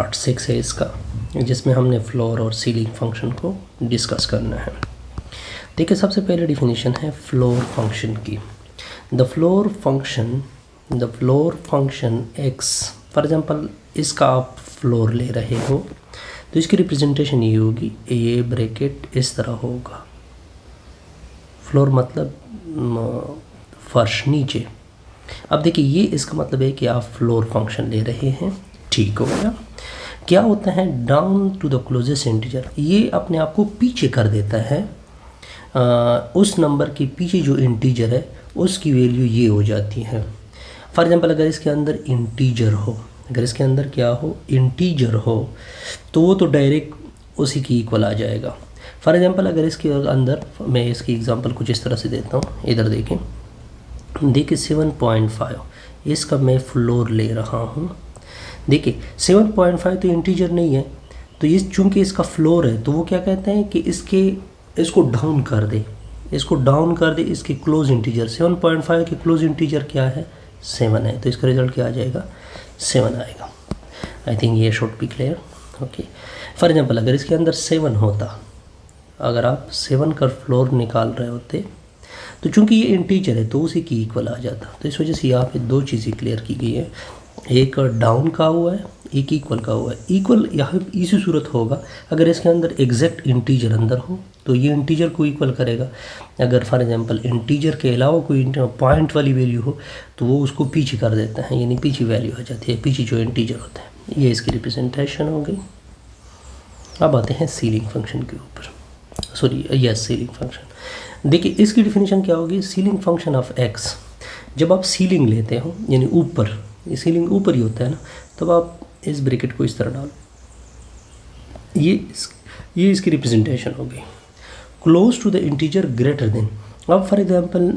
Part 6 है इसका, जिसमें हमने फ्लोर और सीलिंग फंक्शन को डिस्कस करना है। देखिए सबसे पहले डिफिनीशन है फ्लोर फंक्शन की। The floor function x, for example इसका आप फ्लोर ले रहे हो तो इसकी रिप्रेजेंटेशन ये होगी, ये ब्रैकेट इस तरह होगा। फ्लोर मतलब फर्श, नीचे। अब देखिए ये इसका मतलब है कि आप फ्लोर फंक्शन ले रहे हैं, ठीक हो गया। क्या होता है down to the closest integer, ये अपने आप को पीछे कर देता है, उस नंबर के पीछे जो इंटीजर है उसकी वैल्यू ये हो जाती है। फॉर एग्जांपल अगर इसके अंदर इंटीजर हो, अगर इसके अंदर क्या हो, इंटीजर हो, तो वो तो डायरेक्ट उसी की इक्वल आ जाएगा। फॉर एग्जांपल अगर इसके अंदर, मैं इसकी एग्जांपल कुछ इस तरह से देता हूँ, इधर देखें 7.5 इसका मैं फ्लोर ले रहा हूँ। देखिए 7.5 तो इंटीजर नहीं है, तो इस चूँकि इसका फ्लोर है तो वो क्या कहते हैं कि इसको डाउन कर दे, इसके क्लोज इंटीजर। 7.5 के क्लोज इंटीजर क्या है, 7 है, तो इसका रिजल्ट क्या आ जाएगा, 7 आएगा। आई थिंक ये should be clear. Okay, for example अगर इसके अंदर 7 होता, अगर आप 7 का फ्लोर निकाल रहे होते तो चूंकि ये इंटीजर है तो उसी की इक्वल आ जाता। तो इस वजह से यहाँ पे दो चीज़ें क्लियर की गई है, एक डाउन का हुआ है, एक इक्वल का हुआ है। इक्वल यहाँ इसी सूरत होगा अगर इसके अंदर एग्जैक्ट इंटीजर अंदर हो तो ये इंटीजर को इक्वल करेगा। अगर फॉर एग्जांपल इंटीजर के अलावा कोई पॉइंट वाली वैल्यू हो तो वो उसको पीछे कर देता है, यानी पीछे वैल्यू आ जाती है, पीछे जो इंटीजर होता है। ये इसकी रिप्रेजेंटेशन हो गई। अब आते हैं सीलिंग फंक्शन के ऊपर, सीलिंग फंक्शन। देखिए इसकी डिफिनीशन क्या होगी, सीलिंग फंक्शन ऑफ एक्स। जब आप सीलिंग लेते हो यानी ऊपर, ये सीलिंग ऊपर ही होता है ना, तब आप इस ब्रैकेट को इस तरह डालो, ये इसकी रिप्रेजेंटेशन हो गई। Close to the integer greater than. अब फॉर एग्जांपल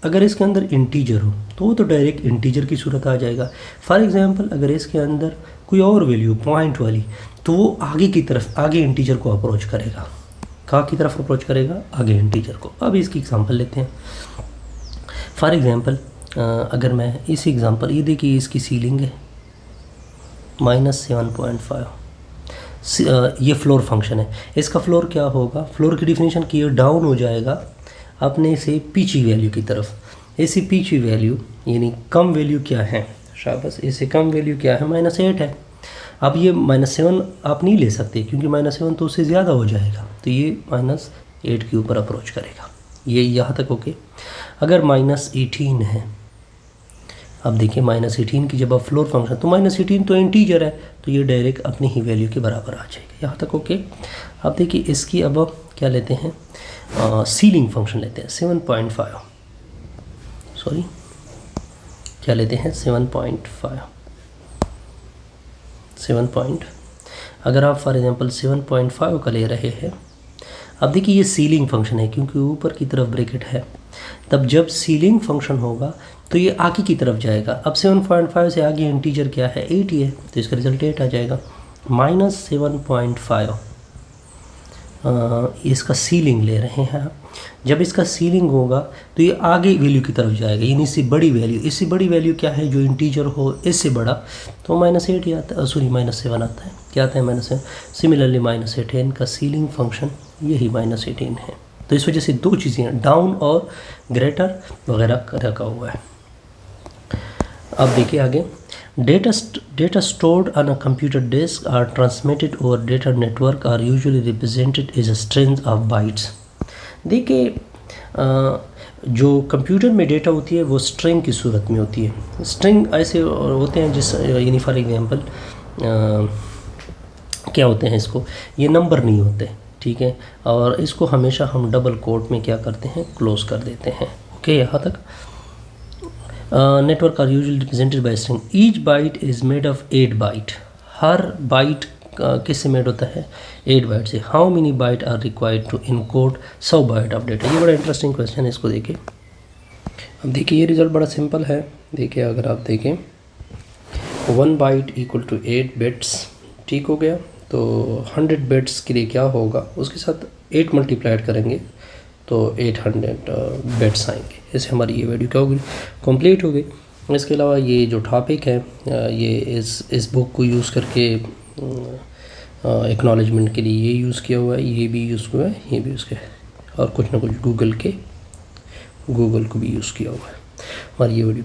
अगर इसके अंदर इंटीजर हो तो वो तो डायरेक्ट इंटीजर की सूरत आ जाएगा। फॉर एग्जांपल अगर इसके अंदर कोई और वैल्यू पॉइंट वाली, तो वो आगे इंटीजर को अप्रोच करेगा। कहाँ की तरफ अप्रोच करेगा, आगे इंटीजर को। अब इसकी एग्जांपल लेते हैं। फॉर एग्जांपल अगर मैं इस एग्जांपल, ये देखिए इसकी सीलिंग है -7.5, ये फ्लोर फंक्शन है। इसका फ्लोर क्या होगा, फ्लोर की डिफिनीशन की ये डाउन हो जाएगा अपने से पीछे वैल्यू की तरफ। ऐसी पीछे वैल्यू यानी कम वैल्यू क्या है, शाबाश, इससे कम वैल्यू क्या है, -8 है। अब ये -7 आप नहीं ले सकते क्योंकि -7 तो उससे ज़्यादा हो जाएगा, तो ये -8 के ऊपर अप्रोच करेगा। ये यहाँ तक ओके। अगर -18 है, अब देखिए -18 की जब आप फ्लोर फंक्शन, तो -18 तो इंटीजर है, तो ये डायरेक्ट अपनी ही वैल्यू के बराबर आ जाएगा। यहाँ तक ओके। अब देखिए इसकी अब क्या लेते हैं, सीलिंग फंक्शन लेते हैं 7.5, क्या लेते हैं 7. अगर आप फॉर एग्जांपल 7.5 का ले रहे हैं, अब देखिए ये सीलिंग फंक्शन है क्योंकि ऊपर की तरफ ब्रैकेट है, तब जब सीलिंग फंक्शन होगा तो ये आगे की तरफ जाएगा। अब 7.5 से आगे इंटीजर क्या है, 8 ही है, तो इसका रिजल्ट 8 आ जाएगा। -7.5 इसका सीलिंग ले रहे हैं आप। जब इसका सीलिंग होगा तो ये आगे वैल्यू की तरफ जाएगा, यानी इससे बड़ी वैल्यू क्या है, जो इंटीजर हो इससे बड़ा, तो -8 ही आता है, -7 आता है। क्या आता है, -7। सिमिलरली -18 का सीलिंग फंक्शन यही -18 है। तो इस वजह से दो चीज़ें डाउन और ग्रेटर वगैरह रखा हुआ है। अब देखिए आगे, data stored on a computer disk are transmitted over data network are usually represented as a string of bytes। देखिए जो कंप्यूटर में डेटा होती है वो स्ट्रिंग की सूरत में होती है। स्ट्रिंग ऐसे होते हैं जिस, यानी फॉर एग्जांपल क्या होते हैं, इसको ये नंबर नहीं होते, ठीक है, और इसको हमेशा हम डबल कोट में क्या करते हैं, क्लोज कर देते हैं। ओके, यहाँ तक। Network are usually represented by string. Each byte is made of 8 byte. हर बाइट किससे मेड होता है, 8 बाइट से। How many byte are required to encode 100 byte of data. ये बड़ा इंटरेस्टिंग क्वेश्चन है, इसको देखिए। अब देखिए ये रिजल्ट बड़ा सिंपल है। देखिए अगर आप देखें 1 बाइट इक्वल टू 8 बिट्स, ठीक हो गया। तो 100 बिट्स के लिए क्या होगा, उसके साथ 8 मल्टीप्लाइड करेंगे तो 800 बिट्स आएंगे। इससे हमारी ये वीडियो क्या होगी, कंप्लीट हो गई। इसके अलावा ये जो टॉपिक है ये इस बुक को यूज़ करके एक्नॉलेजमेंट के लिए ये यूज़ किया हुआ है, ये भी यूज़ हुआ है, ये भी यूज़ किया है, और कुछ ना कुछ गूगल को भी यूज़ किया हुआ है। और ये वीडियो